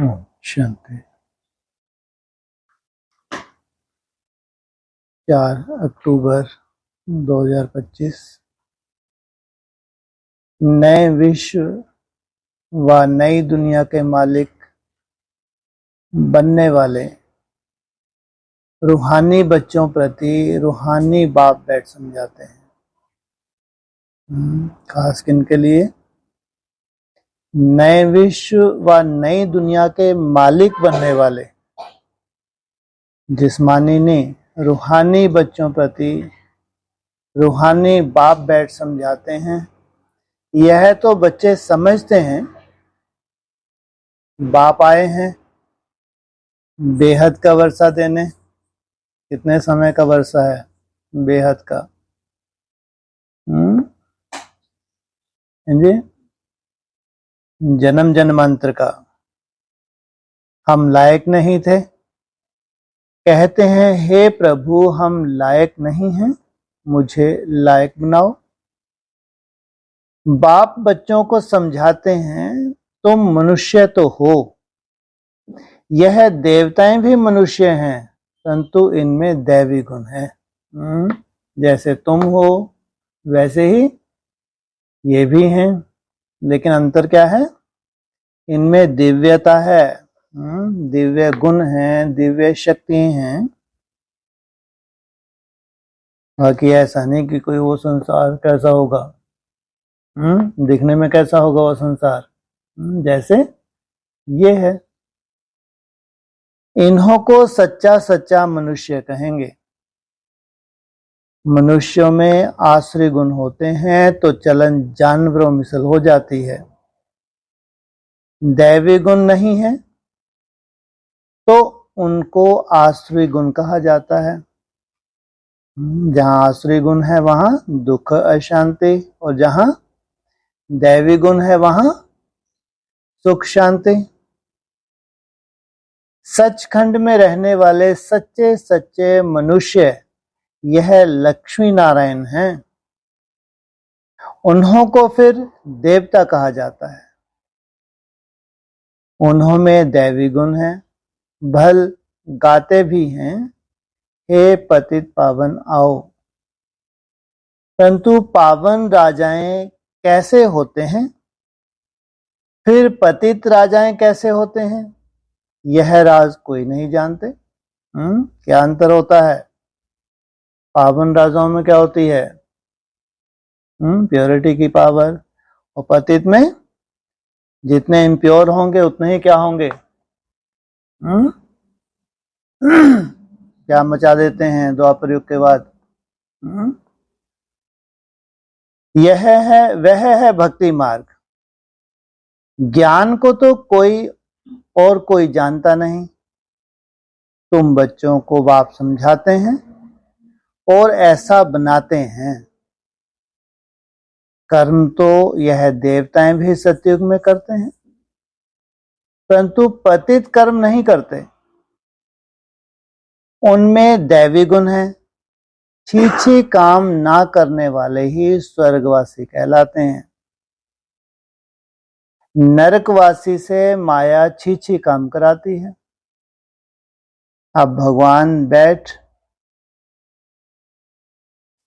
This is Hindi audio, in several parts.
शांति। 4 अक्टूबर 2025 नए विश्व व नई दुनिया के मालिक बनने वाले रूहानी बच्चों प्रति रूहानी बाप बैठ समझाते हैं। खास किन के लिए? नए विश्व व नई दुनिया के मालिक बनने वाले जिस्मानी ने रूहानी बच्चों प्रति रूहानी बाप बैठ समझाते हैं। यह तो बच्चे समझते हैं बाप आए हैं बेहद का वर्षा देने। कितने समय का वर्षा है? बेहद का। जी, जन्म जन्मांतर का। हम लायक नहीं थे, कहते हैं हे प्रभु हम लायक नहीं हैं, मुझे लायक बनाओ। बाप बच्चों को समझाते हैं तुम मनुष्य तो हो, यह देवताएं भी मनुष्य हैं परंतु इनमें दैवी गुण है। जैसे तुम हो वैसे ही ये भी हैं, लेकिन अंतर क्या है? इनमें दिव्यता है, दिव्य गुण हैं, दिव्य शक्ति हैं। बाकी ऐसा नहीं कि कोई वो संसार कैसा होगा, दिखने में कैसा होगा वो संसार, जैसे ये है। इन्हों को सच्चा सच्चा मनुष्य कहेंगे। मनुष्यों में आश्रय गुण होते हैं तो चलन जानवरों मिसल हो जाती है। दैवी गुण नहीं है तो उनको आश्रय गुण कहा जाता है। जहां आश्रय गुण है वहां दुख अशांति, और जहां दैवी गुण है वहां सुख शांति। सचखंड में रहने वाले सच्चे सच्चे मनुष्य यह लक्ष्मी नारायण हैं। उन्हों को फिर देवता कहा जाता है। उन्हों में दैवी गुण है, भल गाते भी हैं हे पतित पावन आओ। परंतु पावन राजाएं कैसे होते हैं, फिर पतित राजाएं कैसे होते हैं, यह राज कोई नहीं जानते। क्या अंतर होता है? पावन राजाओं में क्या होती है? प्योरिटी की पावर, और पतित में जितने इम्प्योर होंगे उतने ही क्या होंगे? क्या मचा देते हैं द्वापर युग के बाद। यह है वह है भक्ति मार्ग। ज्ञान को तो कोई और कोई जानता नहीं। तुम बच्चों को बाप समझाते हैं और ऐसा बनाते हैं। कर्म तो यह देवताएं भी सतयुग में करते हैं, परंतु पतित कर्म नहीं करते। उनमें दैवी गुण है। छीछी काम ना करने वाले ही स्वर्गवासी कहलाते हैं। नरकवासी से माया छीछी काम कराती है। अब भगवान बैठ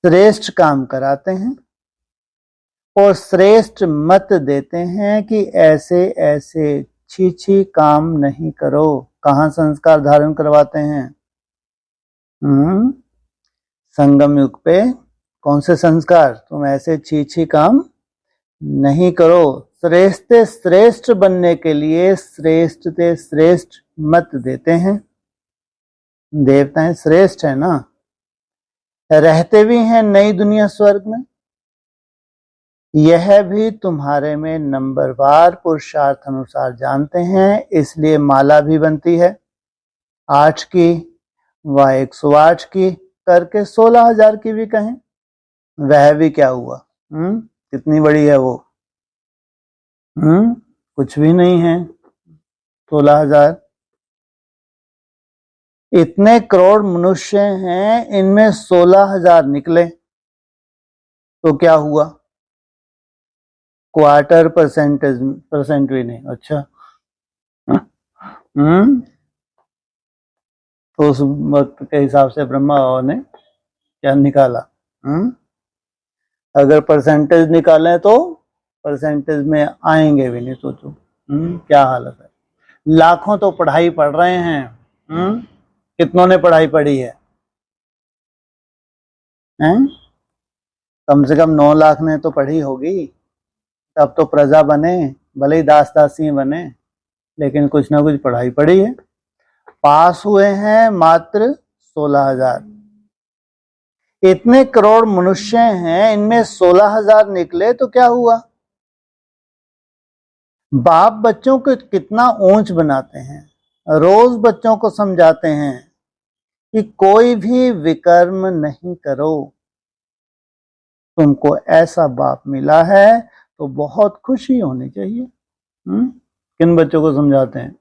श्रेष्ठ काम कराते हैं और श्रेष्ठ मत देते हैं कि ऐसे ऐसे छीछी काम नहीं करो। कहाँ संस्कार धारण करवाते हैं? संगम युग पे कौन से संस्कार? तुम ऐसे छीछी काम नहीं करो। श्रेष्ठ श्रेष्ठ बनने के लिए श्रेष्ठ से श्रेष्ठ मत देते हैं। देवताएं श्रेष्ठ है ना, रहते भी हैं नई दुनिया स्वर्ग में। यह भी तुम्हारे में नंबरवार पुरुषार्थ अनुसार जानते हैं, इसलिए माला भी बनती है 8 की व 108 की करके 16,000 की भी कहें। वह भी क्या हुआ? कितनी बड़ी है वो? कुछ भी नहीं है। 16,000। इतने करोड़ मनुष्य हैं, इनमें 16,000 निकले तो क्या हुआ? 0.25% भी नहीं। अच्छा, तो उस वक्त के हिसाब से ब्रह्मा बाबा ने क्या निकाला? अगर परसेंटेज निकालें तो परसेंटेज में आएंगे भी नहीं, सोचो क्या हालत है। लाखों तो पढ़ाई पढ़ रहे हैं, कितनों ने पढ़ाई पढ़ी है? कम से कम 9 लाख ने तो पढ़ी होगी, तब तो प्रजा बने, भले ही दास दासी बने, लेकिन कुछ ना कुछ पढ़ाई पढ़ी है। पास हुए हैं मात्र 16,000। इतने करोड़ मनुष्य हैं, इनमें 16,000 निकले तो क्या हुआ? बाप बच्चों को कितना ऊंच बनाते हैं, रोज बच्चों को समझाते हैं कि कोई भी विकर्म नहीं करो, तुमको ऐसा बाप मिला है तो बहुत खुशी होनी चाहिए। किन बच्चों को समझाते हैं?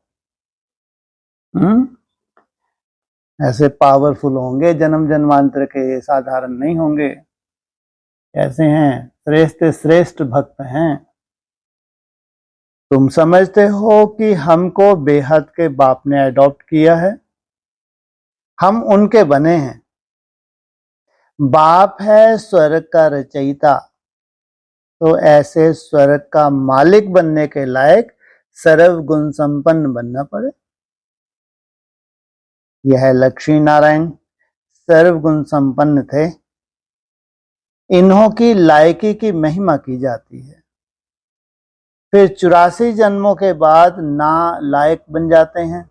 ऐसे पावरफुल होंगे, जन्म जन्मांतर के, साधारण नहीं होंगे। कैसे हैं? श्रेष्ठ श्रेष्ठ भक्त हैं। तुम समझते हो कि हमको बेहद के बाप ने अडॉप्ट किया है, हम उनके बने हैं। बाप है स्वर्ग का रचयिता, तो ऐसे स्वर्ग का मालिक बनने के लायक सर्व गुण संपन्न बनना पड़े। यह लक्ष्मी नारायण सर्व गुण संपन्न थे, इन्हों की लायकी की महिमा की जाती है। फिर 84 जन्मों के बाद ना लायक बन जाते हैं।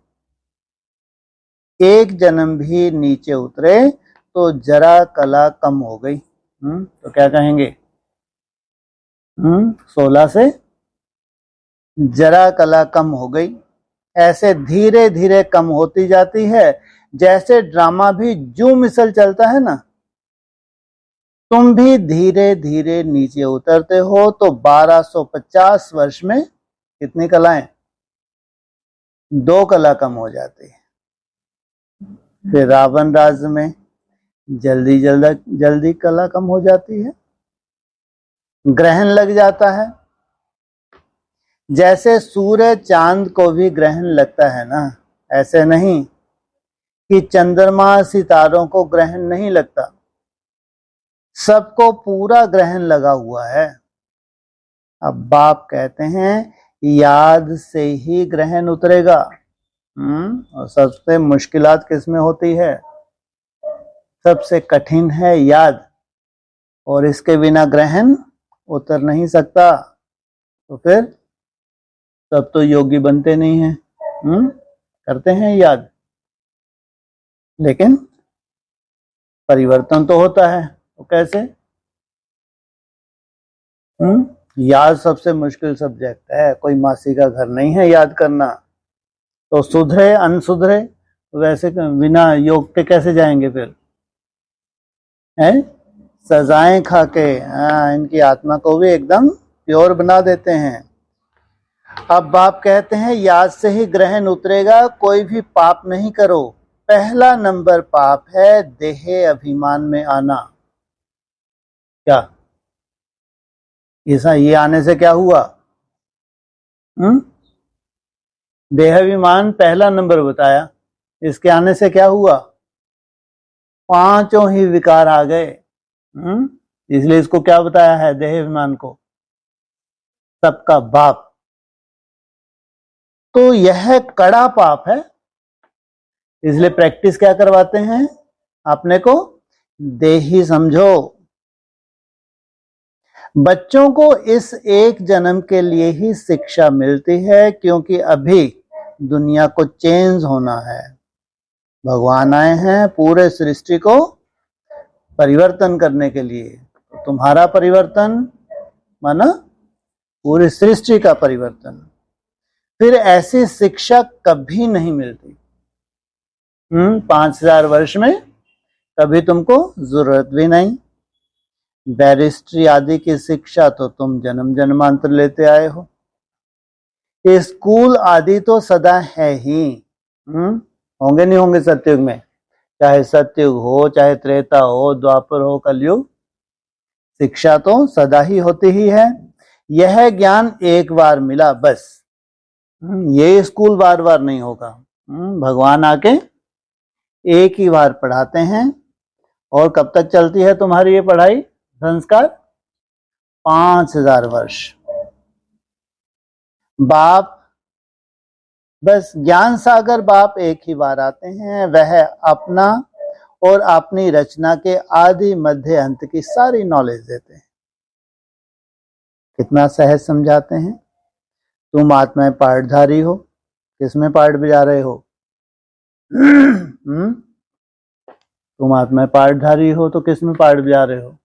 एक जन्म भी नीचे उतरे तो जरा कला कम हो गई, तो क्या कहेंगे? 16 से जरा कला कम हो गई। ऐसे धीरे धीरे कम होती जाती है, जैसे ड्रामा भी जू मिसल चलता है ना। तुम भी धीरे धीरे नीचे उतरते हो तो 1250 वर्ष में कितनी कलाएं? 2 कला कम हो जाती है। फिर रावण राज्य में जल्दी कला कम हो जाती है, ग्रहण लग जाता है। जैसे सूर्य चांद को भी ग्रहण लगता है ना, ऐसे नहीं कि चंद्रमा सितारों को ग्रहण नहीं लगता, सबको पूरा ग्रहण लगा हुआ है। अब बाप कहते हैं याद से ही ग्रहण उतरेगा। और सबसे मुश्किलात किसमें होती है? सबसे कठिन है याद, और इसके बिना ग्रहण उतर नहीं सकता। तो फिर तब तो योगी बनते नहीं हैं। करते हैं याद, लेकिन परिवर्तन तो होता है। तो कैसे? याद सबसे मुश्किल सब्जेक्ट है, कोई मासी का घर नहीं है याद करना। तो सुधरे अनसुधरे वैसे बिना योग के कैसे जाएंगे फिर? हैं? सजाएं खा के इनकी आत्मा को भी एकदम प्योर बना देते हैं। अब बाप कहते हैं याद से ही ग्रहण उतरेगा, कोई भी पाप नहीं करो। पहला नंबर पाप है देह अभिमान में आना। क्या ऐसा? ये आने से क्या हुआ? देह अभिमान पहला नंबर बताया, इसके आने से क्या हुआ? 5 ही विकार आ गए। इसलिए इसको क्या बताया है? देह अभिमान को सबका बाप। तो यह कड़ा पाप है, इसलिए प्रैक्टिस क्या करवाते हैं? अपने को देही समझो। बच्चों को इस एक जन्म के लिए ही शिक्षा मिलती है, क्योंकि अभी दुनिया को चेंज होना है। भगवान आए हैं पूरे सृष्टि को परिवर्तन करने के लिए। तो तुम्हारा परिवर्तन माना पूरी सृष्टि का परिवर्तन। फिर ऐसी शिक्षा कभी नहीं मिलती। 5000 वर्ष में कभी तुमको जरूरत भी नहीं। बैरिस्ट्री आदि की शिक्षा तो तुम जन्म जन्मांतर लेते आए हो। स्कूल आदि तो सदा है ही। होंगे नहीं होंगे सतयुग में? चाहे सतयुग हो, चाहे त्रेता हो, द्वापर हो, कलयुग, शिक्षा तो सदा ही होती ही है। यह ज्ञान एक बार मिला बस, ये स्कूल बार बार नहीं होगा। भगवान आके एक ही बार पढ़ाते हैं। और कब तक चलती है तुम्हारी ये पढ़ाई संस्कार? 5000 वर्ष। बाप, बस ज्ञान सागर बाप एक ही बार आते हैं। वह अपना और अपनी रचना के आदि मध्य अंत की सारी नॉलेज देते हैं। कितना सहज समझाते हैं। तुम आत्माएं पाठधारी हो, किसमें पाठ बजा रहे हो? तुम आत्माएं पाठधारी हो तो किसमें पाठ बजा रहे हो?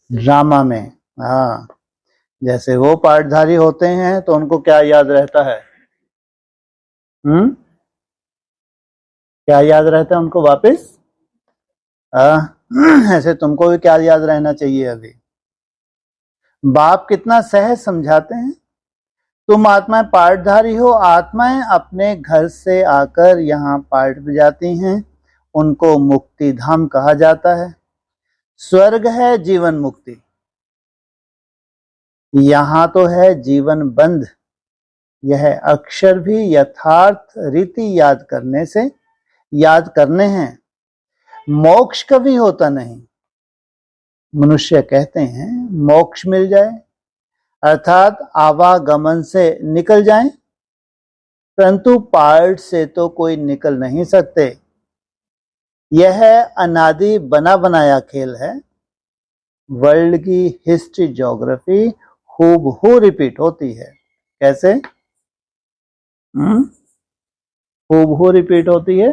ड्रामा में। हाँ, जैसे वो पाठधारी होते हैं तो उनको क्या याद रहता है? क्या याद रहता है उनको वापस? ऐसे तुमको भी क्या याद रहना चाहिए अभी? बाप कितना सहज समझाते हैं। तुम आत्माएं पाठधारी हो, आत्माएं अपने घर से आकर यहाँ पाठ बजाती हैं। उनको मुक्ति धाम कहा जाता है। स्वर्ग है जीवन मुक्ति, यहाँ तो है जीवन बंध। यह अक्षर भी यथार्थ रीति याद करने हैं। मोक्ष कभी होता नहीं। मनुष्य कहते हैं मोक्ष मिल जाए, अर्थात आवागमन से निकल जाएं, परंतु पार्ट से तो कोई निकल नहीं सकते। यह अनादि बना बनाया खेल है। वर्ल्ड की हिस्ट्री ज्योग्राफी हूबहू रिपीट होती है। कैसे? हूबहू रिपीट होती है।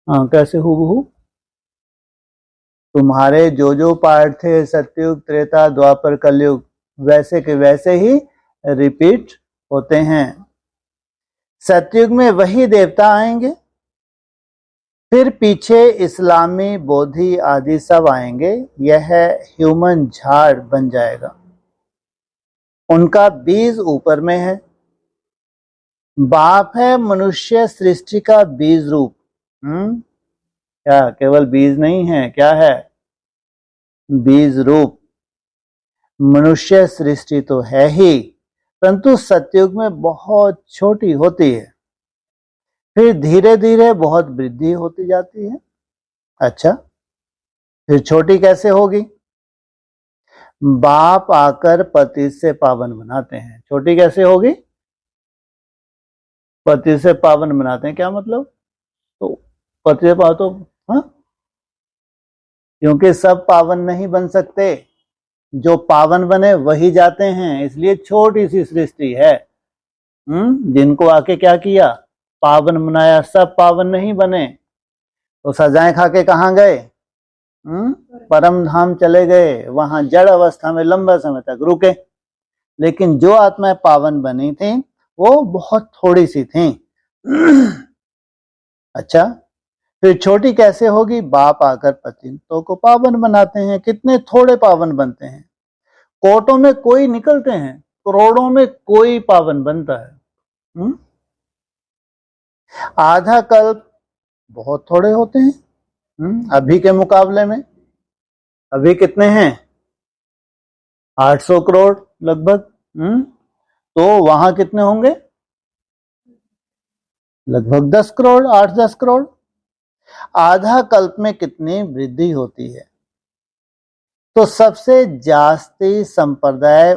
हाँ, कैसे हूबहू? तुम्हारे जो जो पार्ट थे सतयुग, त्रेता, द्वापर, कलयुग, वैसे के वैसे ही रिपीट होते हैं। सतयुग में वही देवता आएंगे, फिर पीछे इस्लामी, बोधि आदि सब आएंगे। यह ह्यूमन झाड़ बन जाएगा। उनका बीज ऊपर में है। बाप है मनुष्य सृष्टि का बीज रूप। क्या केवल बीज नहीं है, क्या है? बीज रूप। मनुष्य सृष्टि तो है ही, परंतु सतयुग में बहुत छोटी होती है, फिर धीरे धीरे बहुत वृद्धि होती जाती है। अच्छा, फिर छोटी कैसे होगी? बाप आकर पति से पावन बनाते हैं। छोटी कैसे होगी? पति से पावन बनाते हैं। क्या मतलब? तो पति से पावन तो, हाँ, क्योंकि सब पावन नहीं बन सकते। जो पावन बने वही जाते हैं, इसलिए छोटी सी सृष्टि है। जिनको आके क्या किया? पावन बनाया। सब पावन नहीं बने तो सजाएं खा के कहाँ गए? परम धाम चले गए, वहां जड़ अवस्था में लंबा समय तक रुके। लेकिन जो आत्माएं पावन बनी थी वो बहुत थोड़ी सी थी। अच्छा, फिर छोटी कैसे होगी? बाप आकर पतितों को पावन बनाते हैं। कितने थोड़े पावन बनते हैं। कोटों में कोई निकलते हैं, करोड़ों में कोई पावन बनता है। आधा कल्प बहुत थोड़े होते हैं। अभी के मुकाबले में अभी कितने हैं? 800 करोड़ लगभग। तो वहां कितने होंगे? लगभग 10 करोड़, 8-10 करोड़। आधा कल्प में कितनी वृद्धि होती है? तो सबसे जास्ती संप्रदाय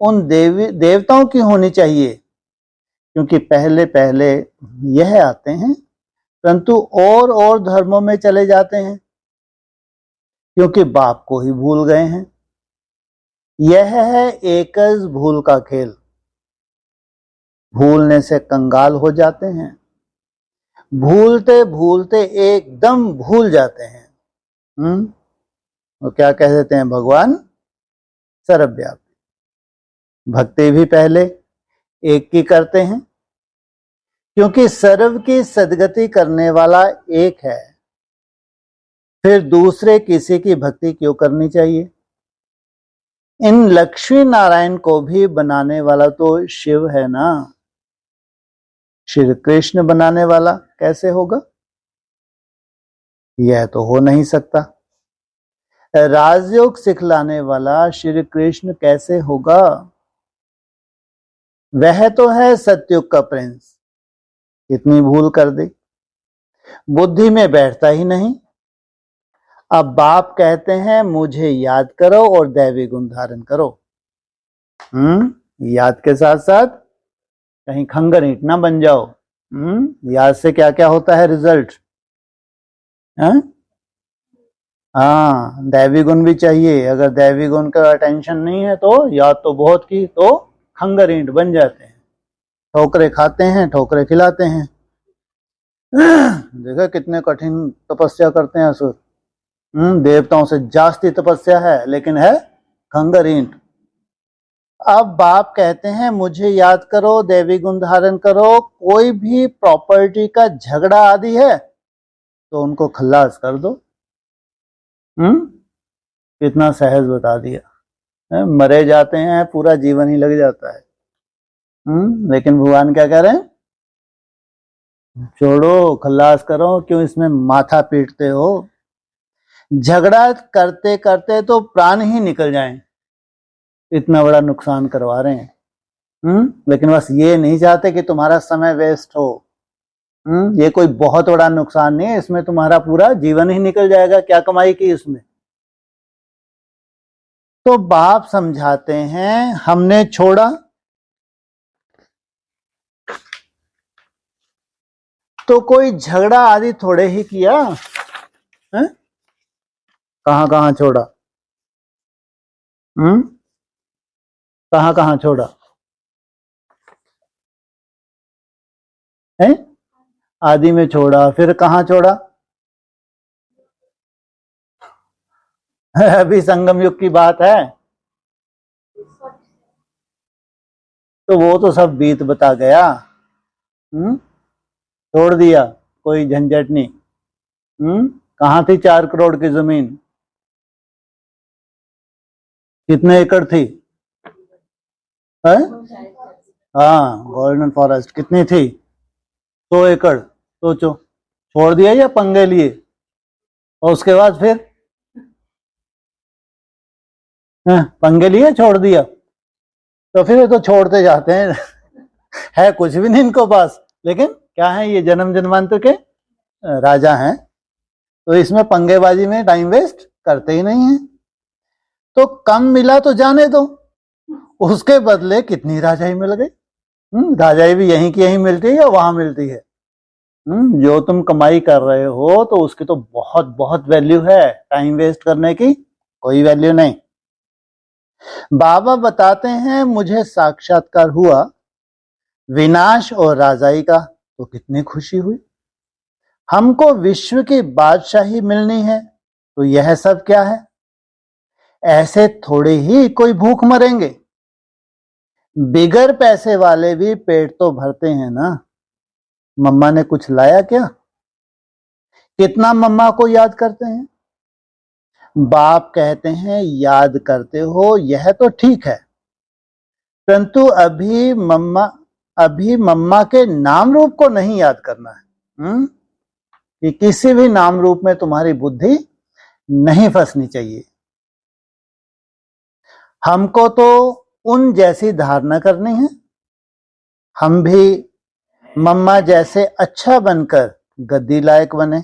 उन देवताओं की होनी चाहिए, क्योंकि पहले पहले यह आते हैं, परंतु और धर्मों में चले जाते हैं क्योंकि बाप को ही भूल गए हैं। यह है एकज भूल का खेल। भूलने से कंगाल हो जाते हैं, भूलते भूलते एकदम भूल जाते हैं। वो क्या कह देते हैं? भगवान सर्वव्यापी। भक्ति भी पहले एक की करते हैं, क्योंकि सर्व की सदगति करने वाला एक है। फिर दूसरे किसी की भक्ति क्यों करनी चाहिए? इन लक्ष्मी नारायण को भी बनाने वाला तो शिव है ना। श्री कृष्ण बनाने वाला कैसे होगा? यह तो हो नहीं सकता। राजयोग सिखलाने वाला श्री कृष्ण कैसे होगा? वह तो है सतयुग का प्रिंस। इतनी भूल कर दी, बुद्धि में बैठता ही नहीं। अब बाप कहते हैं मुझे याद करो और दैवी गुण धारण करो। याद के साथ साथ कहीं खंगर ईंट ना बन जाओ। याद से क्या क्या होता है रिजल्ट? हाँ, दैवी गुण भी चाहिए। अगर दैवी गुण का अटेंशन नहीं है तो याद तो बहुत की तो खंगर ईंट बन जाते हैं, ठोकरे खाते हैं, ठोकरे खिलाते हैं। देखा कितने कठिन तपस्या करते हैं असुर। देवताओं से जास्ती तपस्या है, लेकिन है खंगर ईंट। अब बाप कहते हैं मुझे याद करो, दैवी गुण धारण करो। कोई भी प्रॉपर्टी का झगड़ा आदि है तो उनको खल्लास कर दो। कितना सहज बता दिया। मरे जाते हैं, पूरा जीवन ही लग जाता है। लेकिन भगवान क्या कह रहे हैं? छोड़ो, खल्लास करो। क्यों इसमें माथा पीटते हो? झगड़ा करते करते तो प्राण ही निकल जाएं, इतना बड़ा नुकसान करवा रहे हैं। लेकिन बस ये नहीं चाहते कि तुम्हारा समय वेस्ट हो। ये कोई बहुत बड़ा नुकसान नहीं है, इसमें तुम्हारा पूरा जीवन ही निकल जाएगा। क्या कमाई की इसमें? तो बाप समझाते हैं हमने छोड़ा तो कोई झगड़ा आदि थोड़े ही किया है? कहां कहां छोड़ा? कहां कहां छोड़ा है? आदि में छोड़ा, फिर कहां छोड़ा? अभी संगम युग की बात है, तो वो तो सब बीत बता गया। छोड़ दिया, कोई झंझट नहीं। कहां थी 4 करोड़ की जमीन? कितने एकड़ थी? है? हाँ, गोल्डन फॉरेस्ट कितनी थी? 100 एकड़। सोचो, छोड़ दिया या पंगे लिए? और उसके बाद फिर पंगे लिए, छोड़ दिया? तो फिर ये तो छोड़ते जाते हैं। है कुछ भी नहीं इनको पास, लेकिन क्या है, ये जन्म जन्मांतर के राजा हैं, तो इसमें पंगेबाजी में टाइम वेस्ट करते ही नहीं है। तो कम मिला तो जाने दो, उसके बदले कितनी राजाई मिल गई। राजाई भी यहीं की यहीं मिलती है या वहां मिलती है? जो तुम कमाई कर रहे हो तो उसकी तो बहुत बहुत वैल्यू है, टाइम वेस्ट करने की कोई वैल्यू नहीं। बाबा बताते हैं मुझे साक्षात्कार हुआ विनाश और राजाई का, तो कितनी खुशी हुई। हमको विश्व की बादशाही मिलनी है, तो यह सब क्या है? ऐसे थोड़े ही कोई भूख मरेंगे। बिगर पैसे वाले भी पेट तो भरते हैं ना। मम्मा ने कुछ लाया क्या? कितना मम्मा को याद करते हैं? बाप कहते हैं याद करते हो, यह तो ठीक है, परंतु अभी मम्मा के नाम रूप को नहीं याद करना है। कि किसी भी नाम रूप में तुम्हारी बुद्धि नहीं फंसनी चाहिए। हमको तो उन जैसी धारणा करनी है। हम भी मम्मा जैसे अच्छा बनकर गद्दी लायक बने।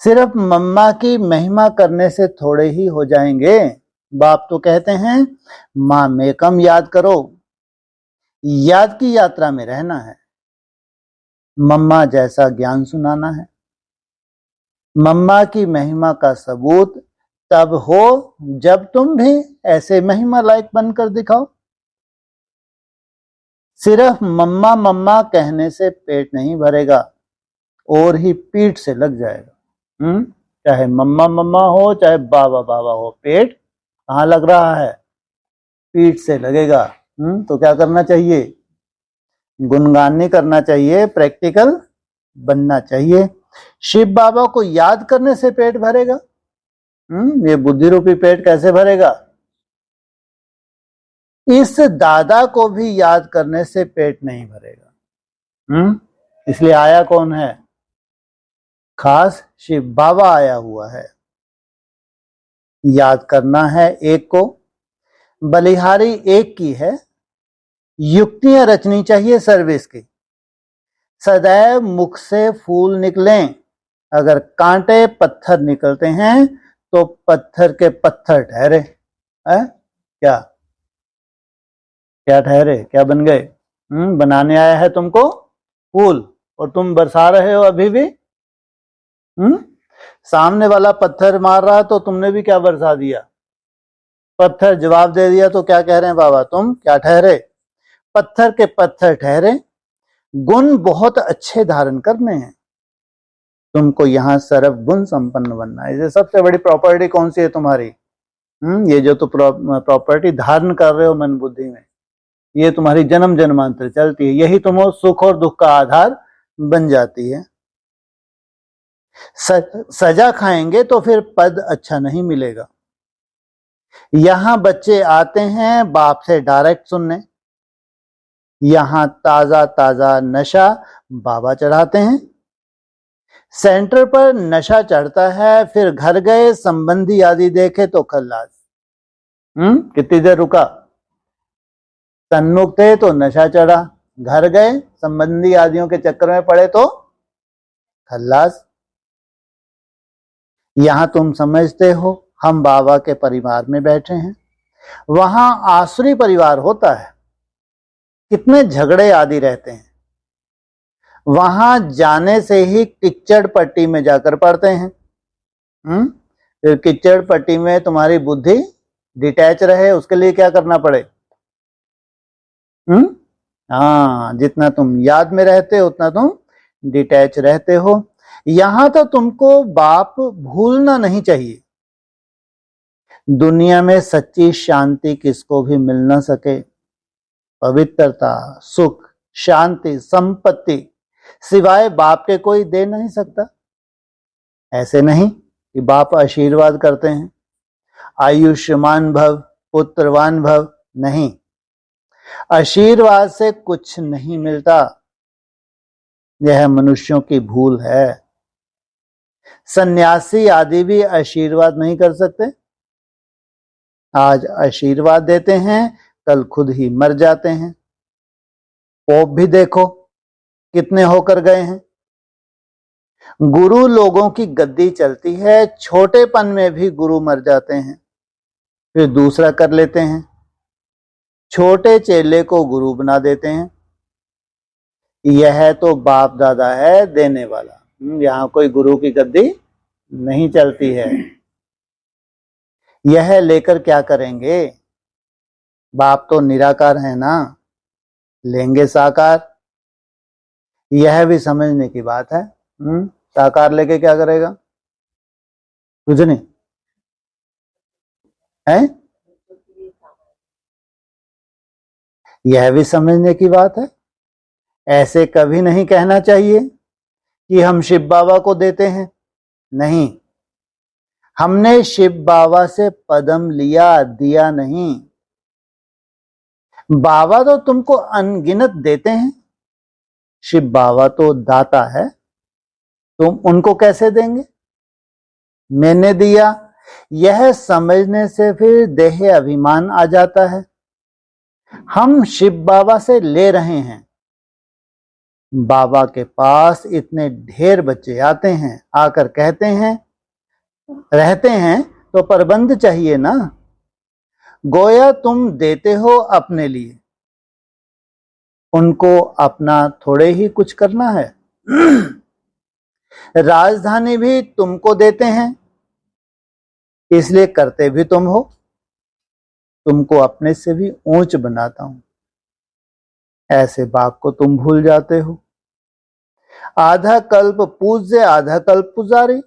सिर्फ मम्मा की महिमा करने से थोड़े ही हो जाएंगे। बाप तो कहते हैं माँ में कम याद करो, याद की यात्रा में रहना है। मम्मा जैसा ज्ञान सुनाना है। मम्मा की महिमा का सबूत तब हो जब तुम भी ऐसे महिमा लायक बनकर दिखाओ। सिर्फ मम्मा मम्मा कहने से पेट नहीं भरेगा, और ही पीठ से लग जाएगा। चाहे मम्मा मम्मा हो चाहे बाबा बाबा हो, पेट कहाँ लग रहा है? पीठ से लगेगा। तो क्या करना चाहिए? गुणगान नहीं करना चाहिए, प्रैक्टिकल बनना चाहिए। शिव बाबा को याद करने से पेट भरेगा? ये बुद्धि रूपी पेट कैसे भरेगा? इस दादा को भी याद करने से पेट नहीं भरेगा। इसलिए आया कौन है? खास शिव बाबा आया हुआ है। याद करना है एक को, बलिहारी एक की है, युक्तियां रचनी चाहिए सर्विस की। सदैव मुख से फूल निकलें, अगर कांटे पत्थर निकलते हैं तो पत्थर के पत्थर ठहरे। क्या क्या ठहरे, क्या बन गए? बनाने आया है तुमको फूल और तुम बरसा रहे हो अभी भी। सामने वाला पत्थर मार रहा तो तुमने भी क्या बरसा दिया? पत्थर जवाब दे दिया। तो क्या कह रहे हैं बाबा, तुम क्या ठहरे? पत्थर के पत्थर ठहरे। गुण बहुत अच्छे धारण करने हैं, तुमको यहाँ सर्व गुण संपन्न बनना है। सबसे बड़ी प्रॉपर्टी कौन सी है तुम्हारी? ये जो तो प्रॉपर्टी धारण कर रहे हो मन बुद्धि में, ये तुम्हारी जन्म जन्मांतर चलती है, यही तुम्हें सुख और दुख का आधार बन जाती है। सजा खाएंगे तो फिर पद अच्छा नहीं मिलेगा। यहां बच्चे आते हैं बाप से डायरेक्ट सुनने, यहां ताजा ताजा नशा बाबा चढ़ाते हैं। सेंटर पर नशा चढ़ता है, फिर घर गए संबंधी आदि देखे तो खल्लास। कितनी देर रुका? सन्मुख थे तो नशा चढ़ा, घर गए संबंधी आदियों के चक्कर में पड़े तो खल्लास। यहां तुम समझते हो हम बाबा के परिवार में बैठे हैं, वहां आसुरी परिवार होता है, कितने झगड़े आदि रहते हैं। वहां जाने से ही कीचड़ पट्टी में जाकर पड़ते हैं। फिर कीचड़ पट्टी में तुम्हारी बुद्धि डिटैच रहे, उसके लिए क्या करना पड़े? हाँ, जितना तुम याद में रहते हो उतना तुम डिटैच रहते हो। यहां तो तुमको बाप भूलना नहीं चाहिए। दुनिया में सच्ची शांति किसको भी मिल ना सके, पवित्रता, सुख, शांति, संपत्ति सिवाय बाप के कोई दे नहीं सकता। ऐसे नहीं कि बाप आशीर्वाद करते हैं, आयुष्मान भव, पुत्रवान भव, नहीं, आशीर्वाद से कुछ नहीं मिलता, यह मनुष्यों की भूल है। सन्यासी आदि भी आशीर्वाद नहीं कर सकते। आज आशीर्वाद देते हैं, कल खुद ही मर जाते हैं। पोप भी देखो कितने होकर गए हैं। गुरु लोगों की गद्दी चलती है, छोटेपन में भी गुरु मर जाते हैं, फिर दूसरा कर लेते हैं, छोटे चेले को गुरु बना देते हैं। यह तो बाप दादा है देने वाला, यहां कोई गुरु की गद्दी नहीं चलती है। यह लेकर क्या करेंगे? बाप तो निराकार है ना, लेंगे साकार। यह भी समझने की बात है। साकार लेके क्या करेगा? कुछ नहीं है। यह भी समझने की बात है। ऐसे कभी नहीं कहना चाहिए कि हम शिव बाबा को देते हैं, नहीं, हमने शिव बाबा से पदम लिया, दिया नहीं। बाबा तो तुमको अनगिनत देते हैं, शिव बाबा तो दाता है, तुम उनको कैसे देंगे? मैंने दिया, यह समझने से फिर देह अभिमान आ जाता है। हम शिव बाबा से ले रहे हैं। बाबा के पास इतने ढेर बच्चे आते हैं, आकर कहते हैं, रहते हैं, तो प्रबंध चाहिए ना। गोया तुम देते हो अपने लिए, उनको अपना थोड़े ही कुछ करना है। राजधानी भी तुमको देते हैं, इसलिए करते भी तुम हो, तुमको अपने से भी ऊंच बनाता हूं। ऐसे बाप को तुम भूल जाते हो। आधा कल्प पूज्य, आधा कल्प पुजारी।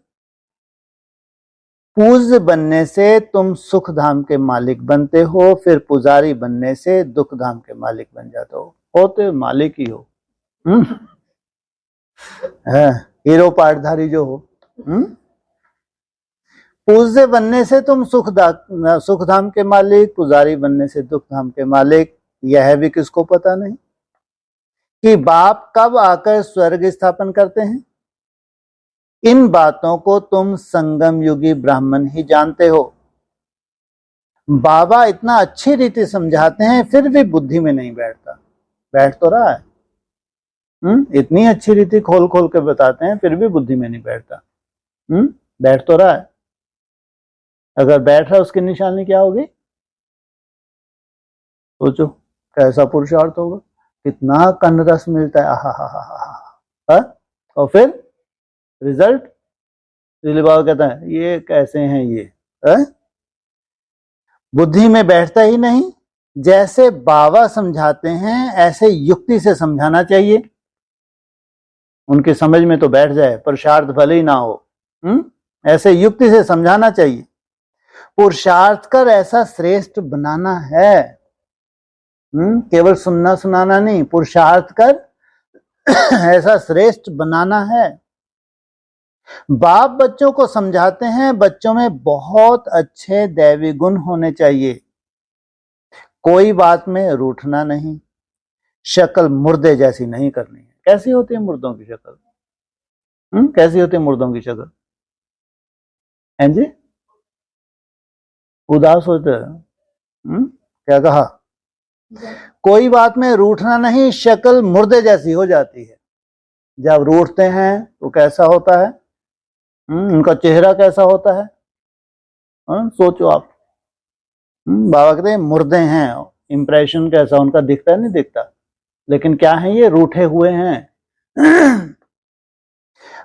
पूज्य बनने से तुम सुख धाम के मालिक बनते हो, फिर पुजारी बनने से दुख धाम के मालिक बन जाते हो। होते मालिक ही हो। हीरो पाटधारी जो हो। पूज्य बनने से तुम सुख धाम के मालिक, पुजारी बनने से दुख धाम के मालिक। यह भी किसको पता नहीं कि बाप कब आकर स्वर्ग स्थापन करते हैं। इन बातों को तुम संगम युगी ब्राह्मण ही जानते हो। बाबा इतना अच्छी रीति समझाते हैं फिर भी बुद्धि में नहीं बैठता। बैठ तो रहा है, इतनी अच्छी रीति खोल खोल के बताते हैं फिर भी बुद्धि में नहीं बैठता। बैठ तो रहा है। अगर बैठ रहा है उसकी निशानी क्या होगी? सोचो कैसा पुरुषार्थ होगा, कितना कन्न रस मिलता है। आहा हा हा। और फिर रिजल्ट बाबा कहता है ये कैसे हैं ये है? बुद्धि में बैठता ही नहीं। जैसे बाबा समझाते हैं ऐसे युक्ति से समझाना चाहिए, उनकी समझ में तो बैठ जाए, पुरुषार्थ भले ही ना हो। ऐसे युक्ति से समझाना चाहिए। पुरुषार्थ कर ऐसा श्रेष्ठ बनाना है, केवल सुनना सुनाना नहीं, पुरुषार्थ कर ऐसा श्रेष्ठ बनाना है। बाप बच्चों को समझाते हैं बच्चों में बहुत अच्छे दैवी गुण होने चाहिए। कोई बात में रूठना नहीं, शक्ल मुर्दे जैसी नहीं करनी है। कैसी होती है मुर्दों की शक्ल? कैसी होती है मुर्दों की शक्ल? हैं जी? उदास होते हैं। क्या कहा? कोई बात में रूठना नहीं, शक्ल मुर्दे जैसी हो जाती है। जब रूठते हैं तो कैसा होता है? उनका चेहरा कैसा होता है? सोचो आप। बाबा कहते हैं मुर्दे हैं, इंप्रेशन कैसा उनका दिखता है? नहीं दिखता। लेकिन क्या है ये? रूठे हुए हैं।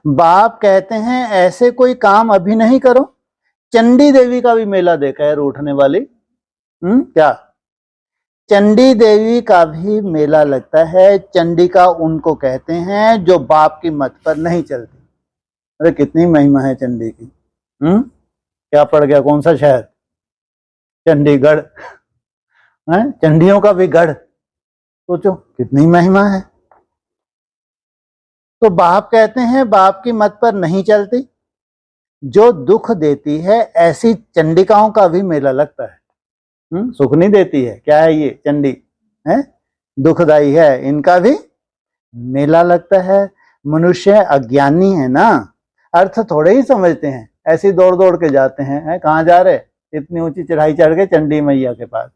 बाप कहते हैं ऐसे कोई काम अभी नहीं करो। चंडी देवी का भी मेला देखा है रूठने वाली? क्या? चंडी देवी का भी मेला लगता है। चंडिका उनको कहते हैं जो बाप की मत पर नहीं चलती। अरे कितनी महिमा है चंडी की। क्या पड़ गया? कौन सा शहर? चंडीगढ़ है, चंडियों का भी गढ़। सोचो कितनी महिमा है। तो बाप कहते हैं बाप की मत पर नहीं चलती, जो दुख देती है ऐसी चंडिकाओं का भी मेला लगता है। सुख नहीं देती है। क्या है ये? चंडी है, दुखदाई है, इनका भी मेला लगता है। मनुष्य अज्ञानी है ना, अर्थ थोड़े ही समझते हैं, ऐसे दौड़ दौड़ के जाते हैं। कहाँ जा रहे? इतनी ऊंची चढ़ाई चढ़ के चंडी मैया के पास।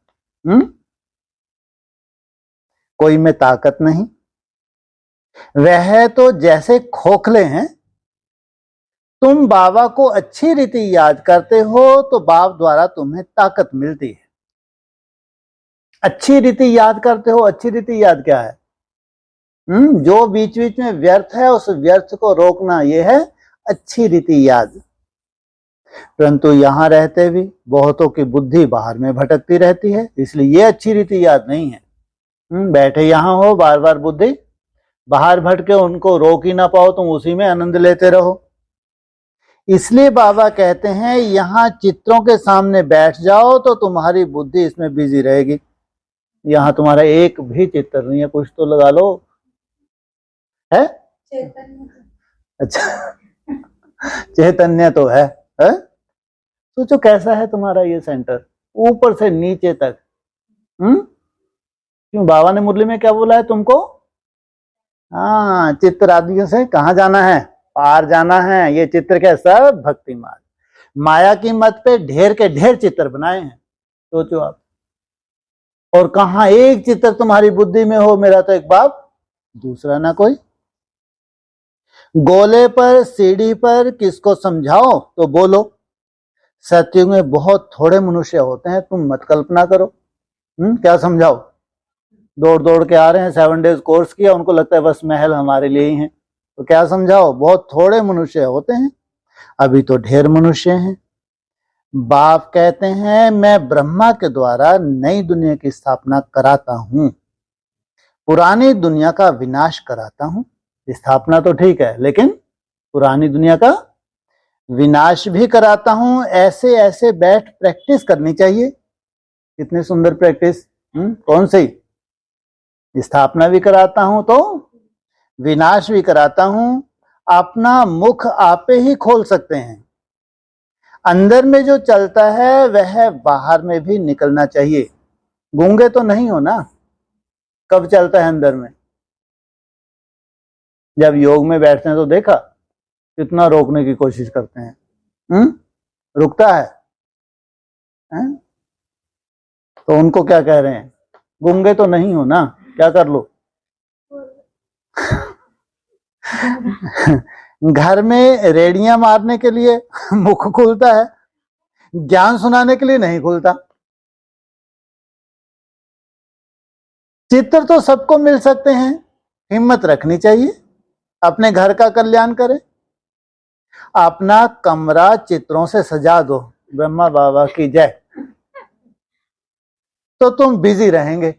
कोई में ताकत नहीं। वह तो जैसे खोखले हैं। तुम बाबा को अच्छी रीति याद करते हो तो बाप द्वारा तुम्हें ताकत मिलती है। अच्छी रीति याद करते हो। अच्छी रीति याद क्या है? जो बीच बीच में व्यर्थ है उस व्यर्थ को रोकना, यह है अच्छी रीति याद। परंतु यहां रहते भी बहुतों की बुद्धि बाहर में भटकती रहती है, इसलिए ये अच्छी रीति याद नहीं है। बैठे यहां हो, बार बार बुद्धि बाहर भटके, उनको रोक ही ना पाओ, तुम उसी में आनंद लेते रहो। इसलिए बाबा कहते हैं यहां चित्रों के सामने बैठ जाओ तो तुम्हारी बुद्धि इसमें बिजी रहेगी। यहां तुम्हारा एक भी चित्र नहीं है। कुछ तो लगा लो। है अच्छा चैतन्य तो है? सोचो कैसा है तुम्हारा ये सेंटर, ऊपर से नीचे तक। क्यों? बाबा ने मुरली में क्या बोला है तुमको? हाँ, चित्र आदियों से कहाँ जाना है? पार जाना है। ये चित्र क्या? सब भक्ति मार्ग। माया की मत पे ढेर के ढेर चित्र बनाए हैं। सोचो आप। और कहाँ एक चित्र तुम्हारी बुद्धि में हो, मेरा तो एक बाप, दूसरा ना कोई। गोले पर सीढ़ी पर किसको समझाओ तो बोलो। सत्युग में बहुत थोड़े मनुष्य होते हैं, तुम मत कल्पना करो। क्या समझाओ? दौड़ दौड़ के आ रहे हैं, 7 डेज कोर्स किया, उनको लगता है बस महल हमारे लिए ही है। तो क्या समझाओ? बहुत थोड़े मनुष्य होते हैं, अभी तो ढेर मनुष्य हैं। बाप कहते हैं मैं ब्रह्मा के द्वारा नई दुनिया की स्थापना कराता हूं, पुरानी दुनिया का विनाश कराता हूं। स्थापना तो ठीक है, लेकिन पुरानी दुनिया का विनाश भी कराता हूं। ऐसे ऐसे बैठ प्रैक्टिस करनी चाहिए। कितनी सुंदर प्रैक्टिस। कौन सी? स्थापना भी कराता हूं तो विनाश भी कराता हूं। अपना मुख आपे ही खोल सकते हैं। अंदर में जो चलता है वह बाहर में भी निकलना चाहिए। गूंगे तो नहीं हो ना? कब चलता है अंदर में? जब योग में बैठते हैं तो देखा, कितना रोकने की कोशिश करते हैं, रुकता है? तो उनको क्या कह रहे हैं, गूंगे तो नहीं हो ना, क्या कर लो। घर में रेडियां मारने के लिए मुख खुलता है, ज्ञान सुनाने के लिए नहीं खुलता। चित्र तो सबको मिल सकते हैं, हिम्मत रखनी चाहिए, अपने घर का कल्याण करें। अपना कमरा चित्रों से सजा दो, ब्रह्मा बाबा की जय, तो तुम बिजी रहेंगे।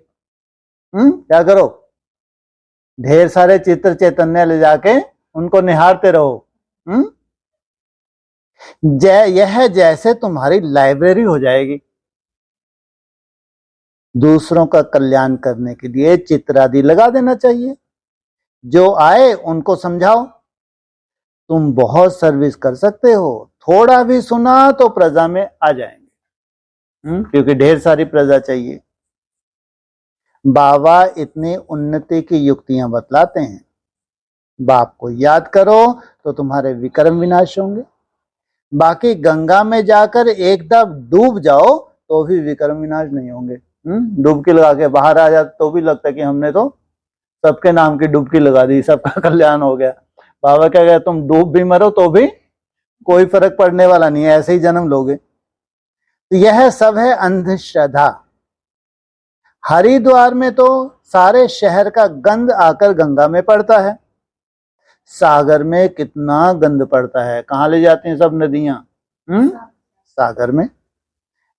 क्या करो, ढेर सारे चित्र चैतन्य ले जाके उनको निहारते रहो। यह जैसे तुम्हारी लाइब्रेरी हो जाएगी। दूसरों का कल्याण करने के लिए चित्र आदि लगा देना चाहिए, जो आए उनको समझाओ। तुम बहुत सर्विस कर सकते हो, थोड़ा भी सुना तो प्रजा में आ जाएंगे, क्योंकि ढेर सारी प्रजा चाहिए। बाबा इतनी उन्नति की युक्तियां बतलाते हैं, बाप को याद करो तो तुम्हारे विक्रम विनाश होंगे। बाकी गंगा में जाकर एकदम डूब जाओ तो भी विक्रम विनाश नहीं होंगे। डुबकी लगा के बाहर आ जाते तो भी लगता है कि हमने तो सबके नाम की डुबकी लगा दी, सबका कल्याण हो गया। बाबा क्या कहते, तुम डूब भी मरो तो भी कोई फर्क पड़ने वाला नहीं है, ऐसे ही जन्म लोगे। तो यह सब है अंधश्रद्धा। हरिद्वार में तो सारे शहर का गंद आकर गंगा में पड़ता है, सागर में कितना गंद पड़ता है, कहाँ ले जाती हैं सब नदियां, सागर में।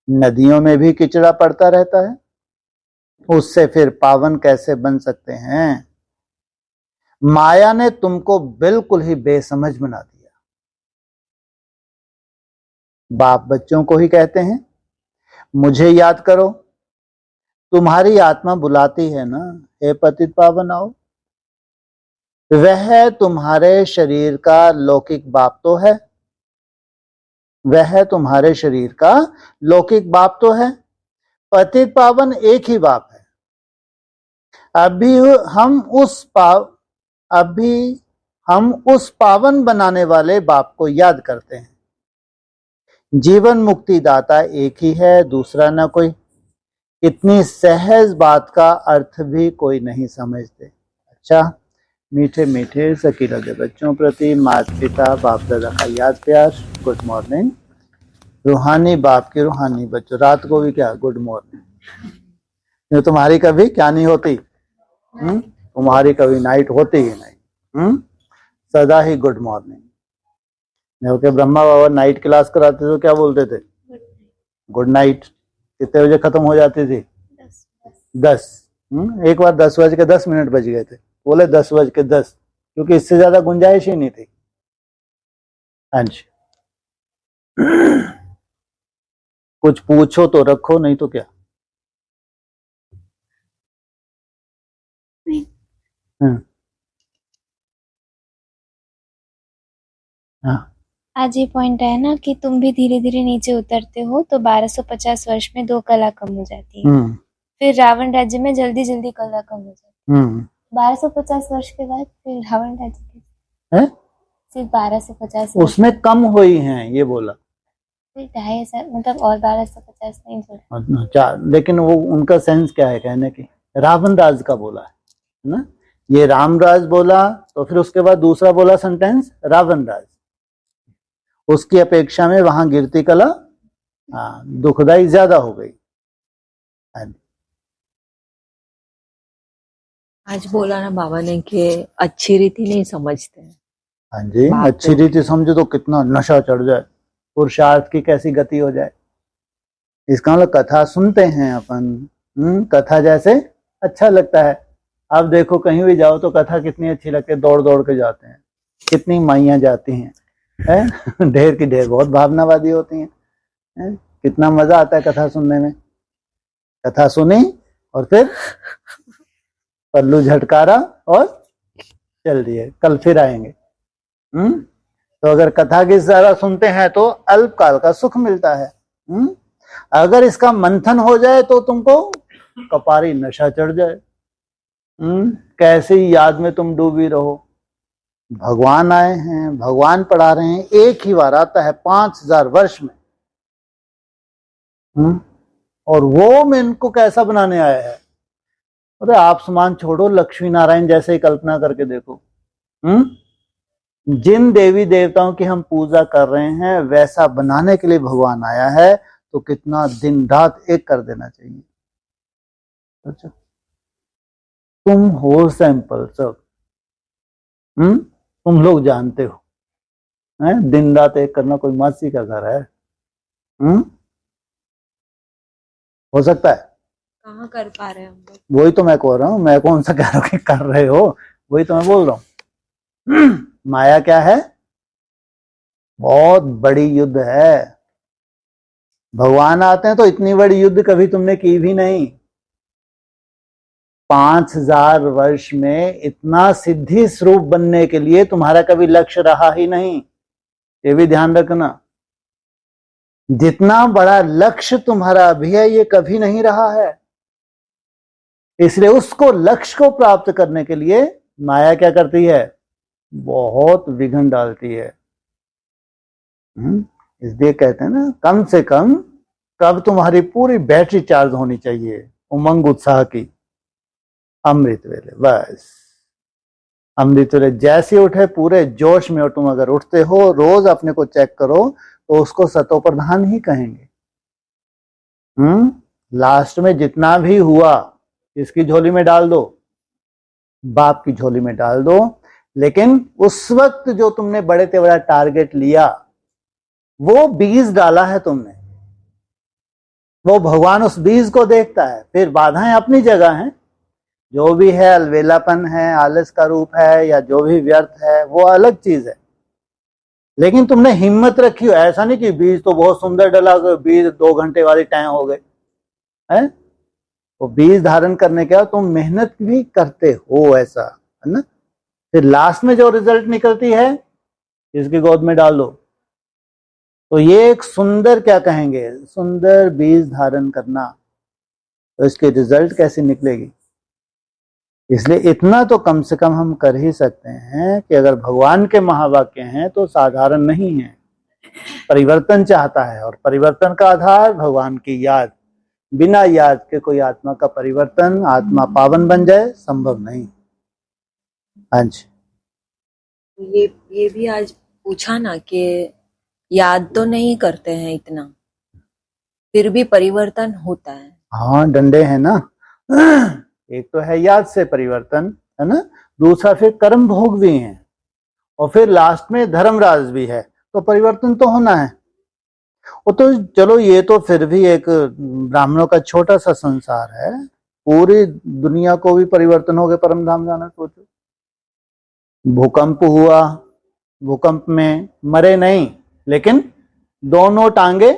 नदियों में भी किचड़ा पड़ता रहता है, उससे फिर पावन कैसे बन सकते हैं। माया ने तुमको बिल्कुल ही बेसमझ बना दिया। बाप बच्चों को ही कहते हैं, मुझे याद करो, तुम्हारी आत्मा बुलाती है ना, हे पतित पावन आओ। वह तुम्हारे शरीर का लौकिक बाप तो है, वह तुम्हारे शरीर का लौकिक बाप तो है, पतित पावन एक ही बाप है। अभी हम उस पावन बनाने वाले बाप को याद करते हैं। जीवन मुक्ति दाता एक ही है, दूसरा ना कोई। इतनी सहज बात का अर्थ भी कोई नहीं समझते। अच्छा, मीठे मीठे सकी लगे बच्चों प्रति माता पिता बाप दादा का याद प्यार। Good morning. रूहानी बाप की रूहानी बच्चों, रात को भी क्या गुड मॉर्निंग। तुम्हारी कभी क्या नहीं होती, तुम्हारी कभी नाइट होती ही नहीं, सदा ही गुड मॉर्निंग। जबकि ब्रह्मा बाबा नाइट क्लास कराते तो क्या बोलते थे, गुड नाइट। कितने बजे खत्म हो जाती थी, 10। एक बार 10:10 बज गए थे, बोले 10:10, क्योंकि इससे ज्यादा गुंजाइश ही नहीं थी। हाँ जी, कुछ पूछो तो रखो, नहीं तो क्या। हाँ, आज ये पॉइंट है ना कि तुम भी धीरे धीरे नीचे उतरते हो तो 1250 वर्ष में 2 कला कम हो जाती है। फिर रावण राज्य में जल्दी जल्दी कला कम हो जाती है। 1250 वर्ष के बाद फिर रावण राज्य सिर्फ 1250 उसमें कम हुई हैं, ये बोला। फिर 2,500 मतलब और 1250 नहीं जोड़ा। लेकिन वो उनका सेंस क्या है कहने की, रावण राज का बोला है ना, ये राम राज बोला तो फिर उसके बाद दूसरा बोला सेंटेंस रावण राज। उसकी अपेक्षा में वहां गिरती कला दुखदाई ज्यादा हो गई। आज बोला ना बाबा ने कि अच्छी रीति नहीं समझते हैं। हाँ जी, अच्छी रीति समझो तो कितना नशा चढ़ जाए, पुरुषार्थ की कैसी गति हो जाए। इसका मतलब कथा सुनते हैं अपन, कथा जैसे अच्छा लगता है। अब देखो कहीं भी जाओ तो कथा कितनी अच्छी लगती है, दौड़ दौड़ के जाते हैं, कितनी माइयां जाती हैं, ढेर की ढेर बहुत भावनावादी होती हैं, कितना मजा आता है कथा सुनने में। कथा सुनी और फिर पल्लू झटकारा और चल दिए, कल फिर आएंगे। तो अगर कथा की ज्यादा सुनते हैं तो अल्पकाल का सुख मिलता है। अगर इसका मंथन हो जाए तो तुमको कपारी नशा चढ़ जाए, कैसी याद में तुम डूबी रहो। भगवान आए हैं, भगवान पढ़ा रहे हैं, एक ही बार आता है 5000 वर्ष में। और वो मैं इनको कैसा बनाने आया है। अरे आप समान छोड़ो, लक्ष्मी नारायण जैसे ही कल्पना करके देखो। जिन देवी देवताओं की हम पूजा कर रहे हैं वैसा बनाने के लिए भगवान आया है, तो कितना दिन रात एक कर देना चाहिए। अच्छा, तुम हो सैंपल सब, तुम लोग जानते हो, दिन रात एक करना कोई मासी का घर है? हो सकता है? कहाँ कर पा रहे हैं हम लोग। वही तो मैं कह रहा हूं, मैं कौन सा कह रहा हूं कि कर रहे हो, वही तो मैं बोल रहा हूं। माया क्या है? बहुत बड़ी युद्ध है। भगवान आते हैं तो इतनी बड़ी युद्ध कभी तुमने की भी नहीं। 5000 वर्ष में इतना सिद्धि स्वरूप बनने के लिए तुम्हारा कभी लक्ष्य रहा ही नहीं, ये भी ध्यान रखना। जितना बड़ा लक्ष्य तुम्हारा अभी है ये कभी नहीं रहा है। इसलिए उसको लक्ष्य को प्राप्त करने के लिए माया क्या करती है? बहुत विघ्न डालती है। इसलिए कहते हैं ना, कम से कम कब तुम्हारी पूरी बैटरी चार्ज होनी चाहिए, उमंग उत्साह की, अमृत वेले। बस अमृत वेले जैसे उठे पूरे जोश में, और तुम अगर उठते हो, रोज अपने को चेक करो, तो उसको सतोप्रधान ही कहेंगे। लास्ट में जितना भी हुआ इसकी झोली में डाल दो, बाप की झोली में डाल दो। लेकिन उस वक्त जो तुमने बड़े से बड़ा टारगेट लिया, वो बीज डाला है तुमने, वो भगवान उस बीज को देखता है। फिर बाधाएं अपनी जगह हैं, जो भी है, अलवेलापन है, आलस का रूप है, या जो भी व्यर्थ है, वो अलग चीज है। लेकिन तुमने हिम्मत रखी हो, ऐसा नहीं कि बीज तो बहुत सुंदर डला, बीज 2 घंटे वाली टाइम हो गए है। वो बीज धारण करने के बाद तुम मेहनत भी करते हो, ऐसा है ना। फिर लास्ट में जो रिजल्ट निकलती है, इसकी गोद में डाल दो। तो ये एक सुंदर, क्या कहेंगे, सुंदर बीज धारण करना। तो इसकी रिजल्ट कैसी निकलेगी? इसलिए इतना तो कम से कम हम कर ही सकते हैं कि अगर भगवान के महावाक्य हैं तो साधारण नहीं है, परिवर्तन चाहता है। और परिवर्तन का आधार भगवान की याद। बिना याद के कोई आत्मा का परिवर्तन, आत्मा पावन बन जाए, संभव नहीं। हाँ जी। ये भी आज पूछा ना कि याद तो नहीं करते हैं इतना, फिर भी परिवर्तन होता है। हाँ, डंडे हैं ना। एक तो है याद से परिवर्तन, है ना, दूसरा फिर कर्म भोग भी है, और फिर लास्ट में धर्मराज भी है। तो परिवर्तन तो होना है। वो तो चलो, ये तो फिर भी एक ब्राह्मणों का छोटा सा संसार है। पूरी दुनिया को भी परिवर्तन हो गए, परम धाम जाना। सोचो, भूकंप हुआ, भूकंप में मरे नहीं, लेकिन दोनों टांगे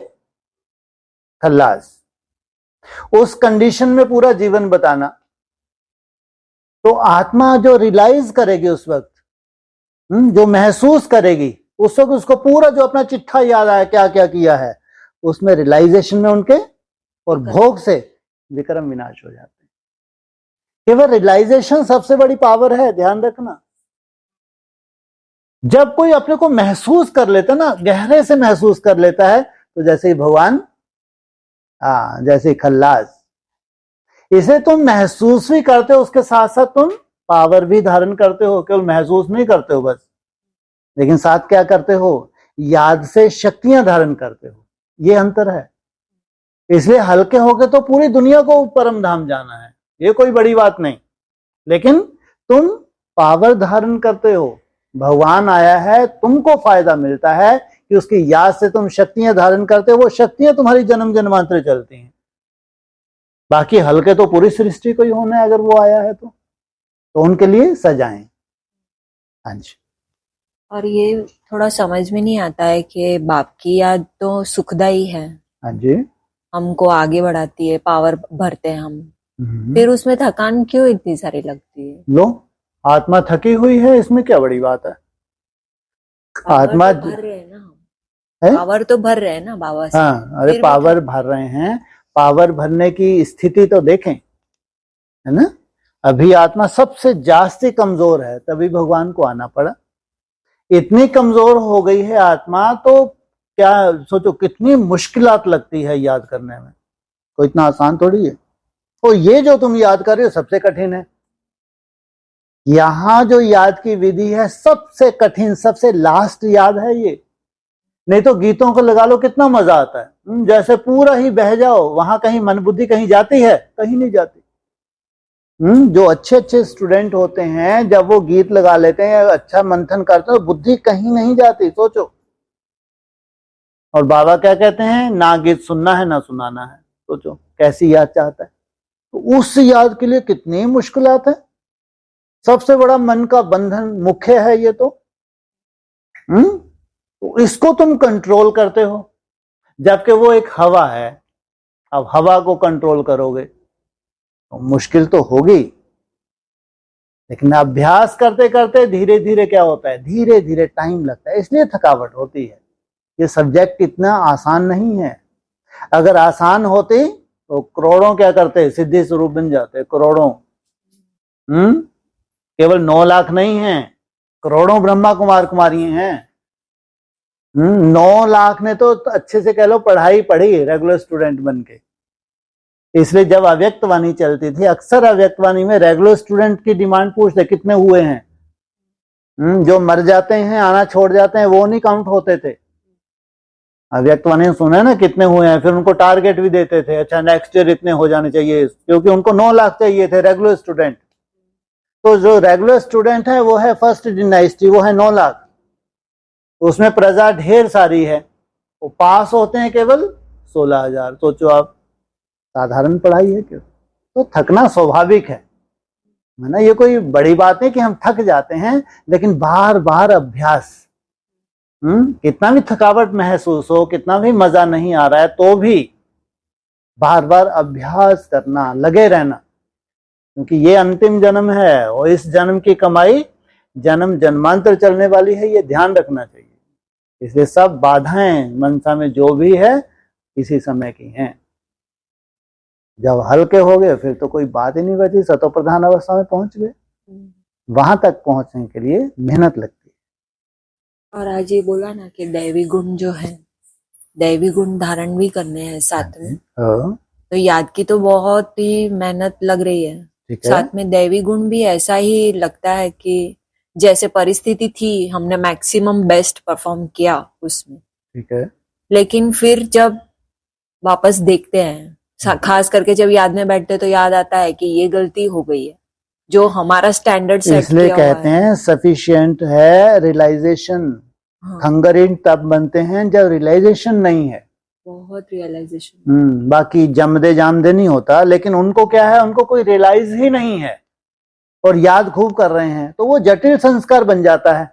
खल्लास। उस कंडीशन में पूरा जीवन बताना, तो आत्मा जो रियलाइज करेगी उस वक्त, जो महसूस करेगी उस वक्त, उसको पूरा जो अपना चिट्ठा याद आया क्या क्या किया है, उसमें रियलाइजेशन में उनके और भोग से विक्रम विनाश हो जाते हैं। केवल रियलाइजेशन सबसे बड़ी पावर है, ध्यान रखना। जब कोई अपने को महसूस कर लेता ना, गहरे से महसूस कर लेता है, तो जैसे ही भगवान, जैसे ही खल्लास। इसे तुम महसूस भी करते हो, उसके साथ साथ तुम पावर भी धारण करते हो। केवल महसूस नहीं करते हो बस, लेकिन साथ क्या करते हो, याद से शक्तियां धारण करते हो। ये अंतर है। इसलिए हल्के होके तो पूरी दुनिया को परम धाम जाना है, ये कोई बड़ी बात नहीं। लेकिन तुम पावर धारण करते हो, भगवान आया है, तुमको फायदा मिलता है कि उसकी याद से तुम शक्तियां धारण करते हो। वो शक्तियां तुम्हारी जन्म जन्मांतर चलती हैं। बाकी हल्के तो पूरी सृष्टि को ही होना है, अगर वो आया है तो उनके लिए सजाएं। हाँ जी। और ये थोड़ा समझ में नहीं आता है कि बाप की याद तो सुखदाई है। हाँ जी। हमको आगे बढ़ाती है, पावर भरते हैं हम, फिर उसमें थकान क्यों इतनी सारी लगती है? लो, आत्मा थकी हुई है, इसमें क्या बड़ी बात है। आत्मा तो भर रहे हैं ना, पावर तो भर रहे हैं ना बाबा से। हाँ, अरे पावर भर रहे हैं। पावर भरने की स्थिति तो देखें, है ना। अभी आत्मा सबसे जास्ती कमजोर है, तभी भगवान को आना पड़ा। इतनी कमजोर हो गई है आत्मा, तो क्या सोचो कितनी मुश्किलात लगती है याद करने में। तो इतना आसान थोड़ी है। तो ये जो तुम याद कर रहे हो सबसे कठिन है। यहां जो याद की विधि है सबसे कठिन, सबसे लास्ट याद है ये। नहीं तो गीतों को लगा लो कितना मजा आता है, जैसे पूरा ही बह जाओ, वहां कहीं मन बुद्धि कहीं जाती है? कहीं नहीं जाती। जो अच्छे अच्छे स्टूडेंट होते हैं जब वो गीत लगा लेते हैं, अच्छा मंथन करते हैं, बुद्धि कहीं नहीं जाती। सोचो। और बाबा क्या कहते हैं, ना गीत सुनना है ना सुनाना है। सोचो कैसी याद चाहता है। तो उस याद के लिए कितनी मुश्किलात है। सबसे बड़ा मन का बंधन मुख्य है ये तो। तो इसको तुम कंट्रोल करते हो, जबकि वो एक हवा है। अब हवा को कंट्रोल करोगे तो मुश्किल तो होगी, लेकिन अभ्यास करते करते धीरे धीरे क्या होता है, धीरे धीरे टाइम लगता है, इसलिए थकावट होती है। ये सब्जेक्ट इतना आसान नहीं है। अगर आसान होती तो करोड़ों क्या करते, सिद्धि स्वरूप बन जाते। करोड़ों, केवल 9 लाख नहीं है, करोड़ों ब्रह्मा कुमार कुमारी हैं। 9 लाख ने तो अच्छे से कह लो पढ़ाई पढ़ी रेगुलर स्टूडेंट बन के। इसलिए जब अव्यक्तवाणी चलती थी, अक्सर अव्यक्तवाणी में रेगुलर स्टूडेंट की डिमांड पूछते कितने हुए हैं। जो मर जाते हैं, आना छोड़ जाते हैं, वो नहीं काउंट होते थे। अव्यक्तवाणी सुना ना कितने हुए हैं, फिर उनको टारगेट भी देते थे, अच्छा नेक्स्ट ईयर इतने हो जाने चाहिए, क्योंकि उनको 9 लाख चाहिए थे रेगुलर स्टूडेंट। तो जो रेगुलर स्टूडेंट है वो है फर्स्ट डायनेस्टी, वो है 9 लाख। उसमें प्रजा ढेर सारी है, वो पास होते हैं केवल 16,000। सोचो आप, साधारण पढ़ाई है क्यों? तो थकना स्वाभाविक है ना। ये कोई बड़ी बात नहीं कि हम थक जाते हैं, लेकिन बार बार अभ्यास, कितना भी थकावट महसूस हो, कितना भी मजा नहीं आ रहा है, तो भी बार बार अभ्यास करना, लगे रहना। क्योंकि ये अंतिम जन्म है और इस जन्म की कमाई जन्म जन्मांतर चलने वाली है, ये ध्यान रखना चाहिए। इसलिए सब बाधाएं मनसा में जो भी है इसी समय की हैं। जब हल्के हो गए फिर तो कोई बात ही नहीं बची, सतो प्रधान अवस्था में पहुंच गए। वहां तक पहुंचने के लिए मेहनत लगती है। और आज ये बोला ना कि दैवी गुण जो है, दैवी गुण धारण भी करने हैं साथ में। तो याद की तो बहुत ही मेहनत लग रही है, साथ में दैवी गुण भी ऐसा ही लगता है कि जैसे परिस्थिति थी हमने मैक्सिमम बेस्ट परफॉर्म किया उसमें, ठीक है। लेकिन फिर जब वापस देखते हैं, खास करके जब याद में बैठते तो याद आता है कि ये गलती हो गई है, जो हमारा स्टैंडर्ड सेट इसलिए किया कहते हैं सफिशिएंट है रियलाइजेशन। हंगरीन तब बनते हैं जब रियलाइजेशन नहीं है। बहुत रियलाइजेशन। बाकी जमदे जामदे नहीं होता, लेकिन उनको क्या है, उनको कोई रियलाइज ही नहीं है और याद खूब कर रहे हैं, तो वो जटिल संस्कार बन जाता है।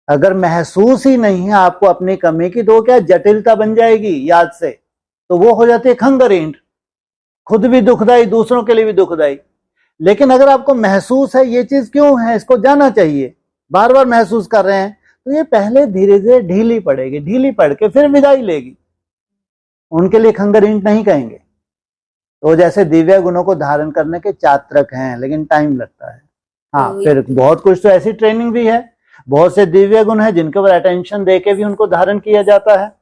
अगर महसूस ही नहीं है आपको अपनी कमी की, तो क्या जटिलता बन जाएगी याद से, तो वो हो जाती है खंगरीन, खुद भी दुखदाई, दूसरों के लिए भी दुखदाई। लेकिन अगर आपको महसूस है ये चीज क्यों है, इसको जाना चाहिए, बार बार महसूस कर रहे हैं, तो ये पहले धीरे धीरे ढीली पड़ेगी, ढीली पड़ के फिर विदाई लेगी। उनके लिए खंगरीन नहीं कहेंगे। तो जैसे दिव्य गुणों को धारण करने के चात्रक हैं, लेकिन टाइम लगता है। हाँ, फिर बहुत कुछ तो ऐसी ट्रेनिंग भी है, बहुत से दिव्य गुण है जिनके ऊपर अटेंशन देके भी उनको धारण किया जाता है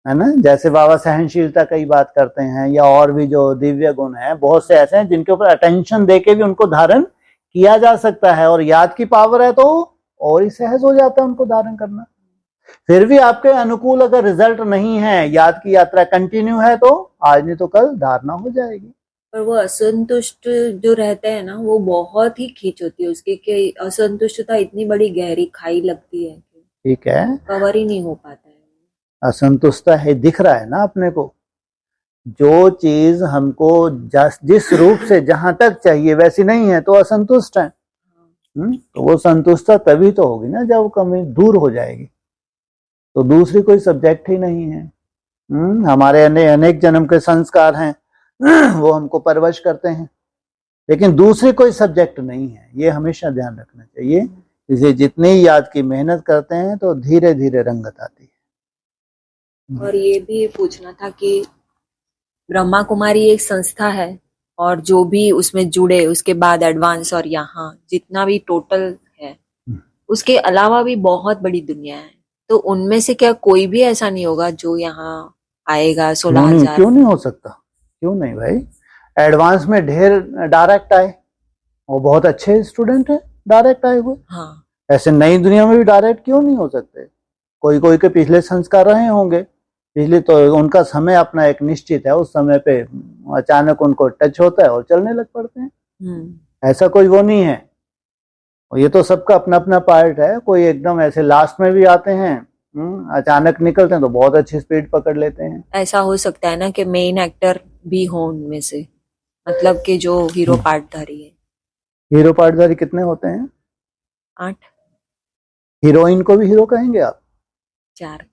ना। जैसे बाबा सहनशीलता की बात करते हैं, या और भी जो दिव्य गुण है, बहुत से ऐसे हैं जिनके ऊपर अटेंशन देके भी उनको धारण किया जा सकता है। और याद की पावर है तो और ही सहज हो जाता है उनको धारण करना। फिर भी आपके अनुकूल अगर रिजल्ट नहीं है, याद की यात्रा कंटिन्यू है, तो आज नहीं तो कल धारणा हो जाएगी। पर वो असंतुष्ट जो रहते हैं ना, वो बहुत ही खींच होती है उसकी, कि असंतुष्टता इतनी बड़ी गहरी खाई लगती है, ठीक है, कवर ही नहीं हो पाता है। असंतुष्टता है, दिख रहा है ना अपने को। जो चीज हमको जिस रूप से जहां तक चाहिए वैसी नहीं है तो असंतुष्ट है। तो वो संतुष्टता तभी तो होगी ना जब कमी दूर हो जाएगी। तो दूसरी कोई सब्जेक्ट ही नहीं है। हमारे अनेक जन्म के संस्कार हैं, वो हमको परवश करते हैं, लेकिन दूसरी कोई सब्जेक्ट नहीं है, ये हमेशा ध्यान रखना चाहिए। इसलिए जितनी याद की मेहनत करते हैं तो धीरे धीरे रंगत आती है। और ये भी पूछना था कि ब्रह्मा कुमारी एक संस्था है, और जो भी उसमें जुड़े उसके बाद एडवांस और यहाँ जितना भी टोटल है, उसके अलावा भी बहुत बड़ी दुनिया है। तो उनमें से क्या कोई भी ऐसा नहीं होगा जो यहाँ आएगा 16,000? क्यों नहीं हो सकता, क्यों नहीं भाई। एडवांस में ढेर डायरेक्ट आए, वो बहुत अच्छे स्टूडेंट है, डायरेक्ट आए हुए। हाँ, ऐसे नई दुनिया में भी डायरेक्ट क्यों नहीं हो सकते। कोई कोई के पिछले संस्कार रहे होंगे, पिछले तो उनका समय अपना एक निश्चित है, उस समय पे अचानक उनको टच होता है और चलने लग पड़ते हैं। ऐसा कोई वो नहीं है। और ये तो सबका अपना अपना पार्ट है। कोई एकदम ऐसे लास्ट में भी आते हैं, अचानक निकलते हैं तो बहुत अच्छी स्पीड पकड़ लेते हैं। ऐसा हो सकता है ना कि मेन एक्टर भी हो उनमें से, मतलब कि जो हीरो पार्टधारी है। हीरो पार्टधारी कितने होते हैं? 8। हीरोइन को भी हीरो कहेंगे आप? 4।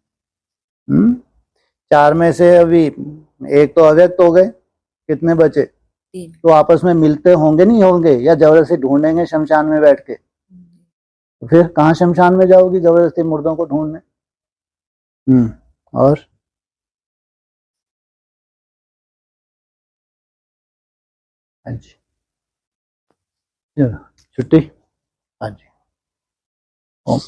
4 में से अभी एक तो अव्यक्त हो गए, कितने बचे? 3। तो आपस में मिलते होंगे नहीं होंगे, या जबरदस्ती ढूंढेंगे शमशान में बैठ के? तो फिर कहाँ शमशान में जाओगी जबरदस्ती मुर्दों को ढूंढने? और हाँ जी, चलो छुट्टी। हाँ जी, ओम।